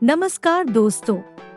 नमस्कार दोस्तों,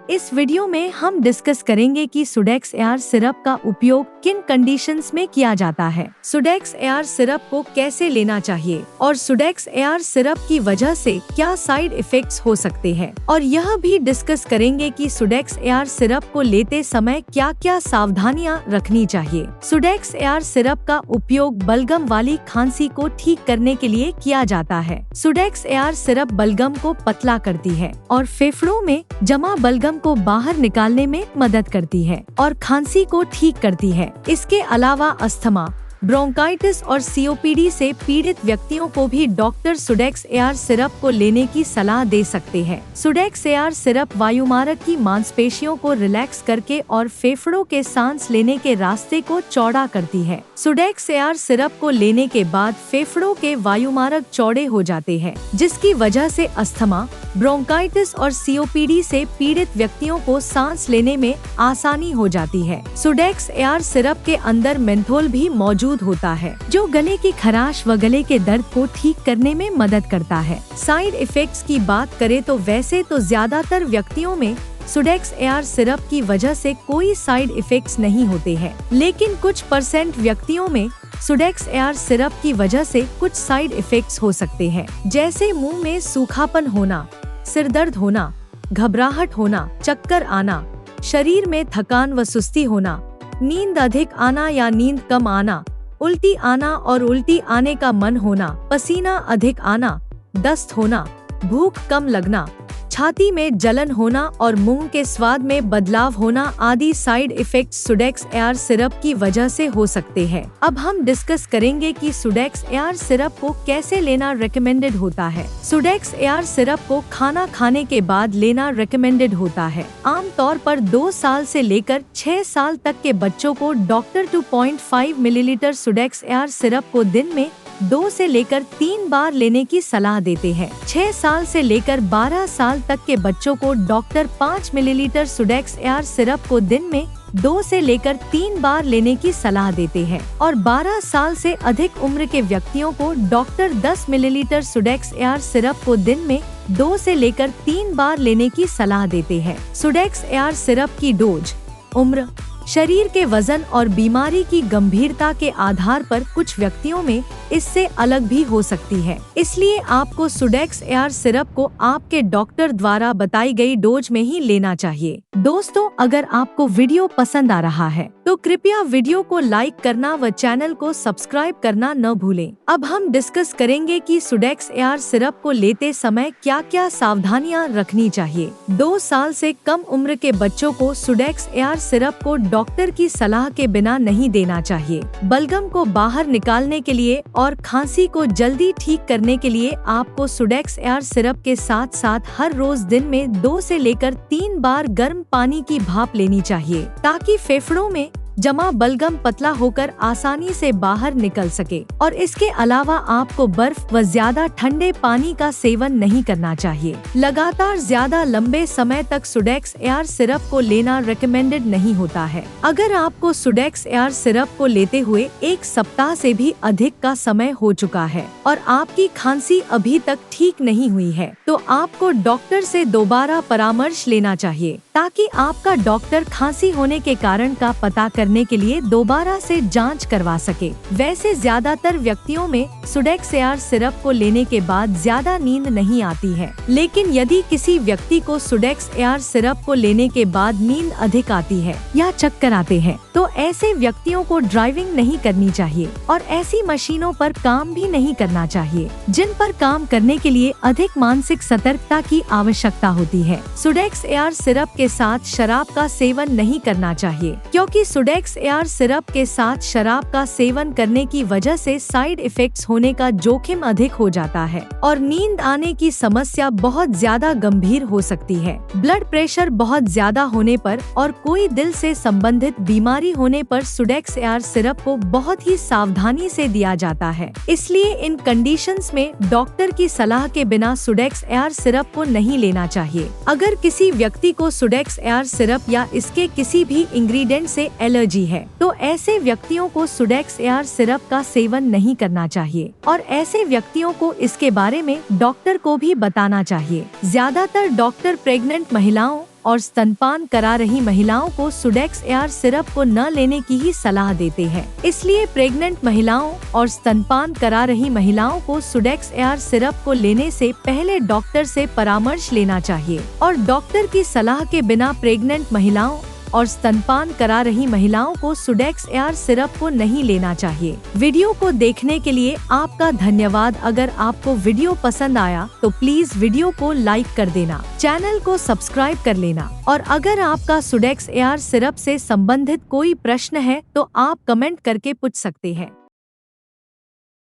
इस वीडियो में हम डिस्कस करेंगे कि सुडेक्स एआर सिरप का उपयोग किन कंडीशंस में किया जाता है, सुडेक्स एआर सिरप को कैसे लेना चाहिए और सुडेक्स एआर सिरप की वजह से क्या साइड इफेक्ट्स हो सकते हैं, और यह भी डिस्कस करेंगे कि सुडेक्स एआर सिरप को लेते समय क्या क्या सावधानियां रखनी चाहिए। सुडेक्स एआर सिरप का उपयोग बलगम वाली खांसी को ठीक करने के लिए किया जाता है। सुडेक्स एआर सिरप बलगम को पतला करती है और फेफड़ों में जमा बलगम को बाहर निकालने में मदद करती है और खांसी को ठीक करती है। इसके अलावा अस्थमा, ब्रोंकाइटिस और सीओपीडी से पीड़ित व्यक्तियों को भी डॉक्टर सुडेक्स एआर सिरप को लेने की सलाह दे सकते हैं। सुडेक्स एआर सिरप वायुमार्ग की मांसपेशियों को रिलैक्स करके और फेफड़ों के सांस लेने के रास्ते को चौड़ा करती है। सुडेक्स एआर सिरप को लेने के बाद फेफड़ों के वायुमार्ग चौड़े हो जाते हैं, जिसकी वजह से अस्थमा, ब्रोंकाइटिस और सीओपीडी से पीड़ित व्यक्तियों को सांस लेने में आसानी हो जाती है। सुडेक्स एआर सिरप के अंदर मेंथोल भी मौजूद होता है, जो गले की खराश व गले के दर्द को ठीक करने में मदद करता है। साइड इफेक्ट्स की बात करें तो वैसे तो ज्यादातर व्यक्तियों में सुडेक्स एआर सिरप की वजह से कोई साइड इफेक्ट्स नहीं होते हैं, लेकिन कुछ % व्यक्तियों में सुडेक्स एआर सिरप की वजह से कुछ साइड इफेक्ट्स हो सकते हैं, जैसे मुंह में सूखापन होना, सिर दर्द होना, घबराहट होना, चक्कर आना, शरीर में थकान व सुस्ती होना, नींद अधिक आना या नींद कम आना, उल्टी आना और उल्टी आने का मन होना, पसीना अधिक आना, दस्त होना, भूख कम लगना, छाती में जलन होना और मुंह के स्वाद में बदलाव होना आदि साइड इफेक्ट्स सुडेक्स एआर सिरप की वजह से हो सकते हैं। अब हम डिस्कस करेंगे कि सुडेक्स एआर सिरप को कैसे लेना रेकमेंडेड होता है। सुडेक्स एआर सिरप को खाना खाने के बाद लेना रेकमेंडेड होता है। आमतौर पर 2 साल से लेकर 6 साल तक के बच्चों को डॉक्टर 2.5 मिलीलीटर सुडेक्स एआर सिरप को दिन में 2 से लेकर 3 बार लेने की सलाह देते हैं। 6 साल से लेकर 12 साल तक के बच्चों को डॉक्टर 5 मिलीलीटर सुडेक्स एआर सिरप को दिन में 2 से लेकर 3 बार लेने की सलाह देते हैं और 12 साल से अधिक उम्र के व्यक्तियों को डॉक्टर 10 मिलीलीटर सुडेक्स एआर सिरप को दिन में 2 से लेकर 3 बार लेने की सलाह देते हैं। सुडेक्स एआर सिरप की डोज, उम्र, शरीर के वजन और बीमारी की गंभीरता के आधार पर कुछ व्यक्तियों में इससे अलग भी हो सकती है, इसलिए आपको सुडेक्स एआर सिरप को आपके डॉक्टर द्वारा बताई गई डोज में ही लेना चाहिए। दोस्तों, अगर आपको वीडियो पसंद आ रहा है तो कृपया वीडियो को लाइक करना व चैनल को सब्सक्राइब करना न भूलें। अब हम डिस्कस करेंगे कि सुडेक्स एआर सिरप को लेते समय क्या क्या सावधानियां रखनी चाहिए। 2 साल से कम उम्र के बच्चों को सुडेक्स एआर सिरप को डॉक्टर की सलाह के बिना नहीं देना चाहिए। बलगम को बाहर निकालने के लिए और खांसी को जल्दी ठीक करने के लिए आपको सुडेक्स एआर सिरप के साथ साथ हर रोज दिन में 2 से लेकर 3 बार गर्म पानी की भाप लेनी चाहिए, ताकि फेफड़ों में जमा बलगम पतला होकर आसानी से बाहर निकल सके। और इसके अलावा आपको बर्फ व ज्यादा ठंडे पानी का सेवन नहीं करना चाहिए। लगातार ज्यादा लंबे समय तक सुडेक्स एआर सिरप को लेना रेकमेंडेड नहीं होता है। अगर आपको सुडेक्स एआर सिरप को लेते हुए 1 सप्ताह से भी अधिक का समय हो चुका है और आपकी खांसी अभी तक ठीक नहीं हुई है, तो आपको डॉक्टर से दोबारा परामर्श लेना चाहिए, ताकि आपका डॉक्टर खांसी होने के कारण का पता करने के लिए दोबारा से जांच करवा सके। वैसे ज्यादातर व्यक्तियों में सुडेक्स एआर सिरप को लेने के बाद ज्यादा नींद नहीं आती है, लेकिन यदि किसी व्यक्ति को सुडेक्स एआर सिरप को लेने के बाद नींद अधिक आती है या चक्कर आते हैं, तो ऐसे व्यक्तियों को ड्राइविंग नहीं करनी चाहिए और ऐसी मशीनों पर काम भी नहीं करना चाहिए, जिन पर काम करने के लिए अधिक मानसिक सतर्कता की आवश्यकता होती है। सुडेक्स एआर सिरप के साथ शराब का सेवन नहीं करना चाहिए, क्योंकि सुडेक्स एआर सिरप के साथ शराब का सेवन करने की वजह से साइड इफेक्ट्स होने का जोखिम अधिक हो जाता है और नींद आने की समस्या बहुत ज्यादा गंभीर हो सकती है। ब्लड प्रेशर बहुत ज्यादा होने पर और कोई दिल से संबंधित बीमारी होने पर सुडेक्स एआर सिरप को बहुत ही सावधानी से दिया जाता है, इसलिए इन कंडीशंस में डॉक्टर की सलाह के बिना सुडेक्स एआर सिरप को नहीं लेना चाहिए। अगर किसी व्यक्ति को सुडेक्स एआर सिरप या इसके किसी भी इंग्रेडिएंट से एलर्जी एलर्जी है तो ऐसे व्यक्तियों को सुडेक्स एआर सिरप का सेवन नहीं करना चाहिए और ऐसे व्यक्तियों को इसके बारे में डॉक्टर को भी बताना चाहिए। ज्यादातर डॉक्टर प्रेग्नेंट महिलाओं और स्तनपान करा रही महिलाओं को सुडेक्स एआर सिरप को न लेने की ही सलाह देते हैं। इसलिए प्रेग्नेंट महिलाओं और स्तनपान करा रही महिलाओं को सुडेक्स एआर सिरप को लेने से पहले डॉक्टर से परामर्श लेना चाहिए और डॉक्टर की सलाह के बिना प्रेग्नेंट महिलाओं और स्तनपान करा रही महिलाओं को सुडेक्स एआर सिरप को नहीं लेना चाहिए। वीडियो को देखने के लिए आपका धन्यवाद। अगर आपको वीडियो पसंद आया तो प्लीज वीडियो को लाइक कर देना, चैनल को सब्सक्राइब कर लेना और अगर आपका सुडेक्स एआर सिरप से संबंधित कोई प्रश्न है तो आप कमेंट करके पूछ सकते हैं।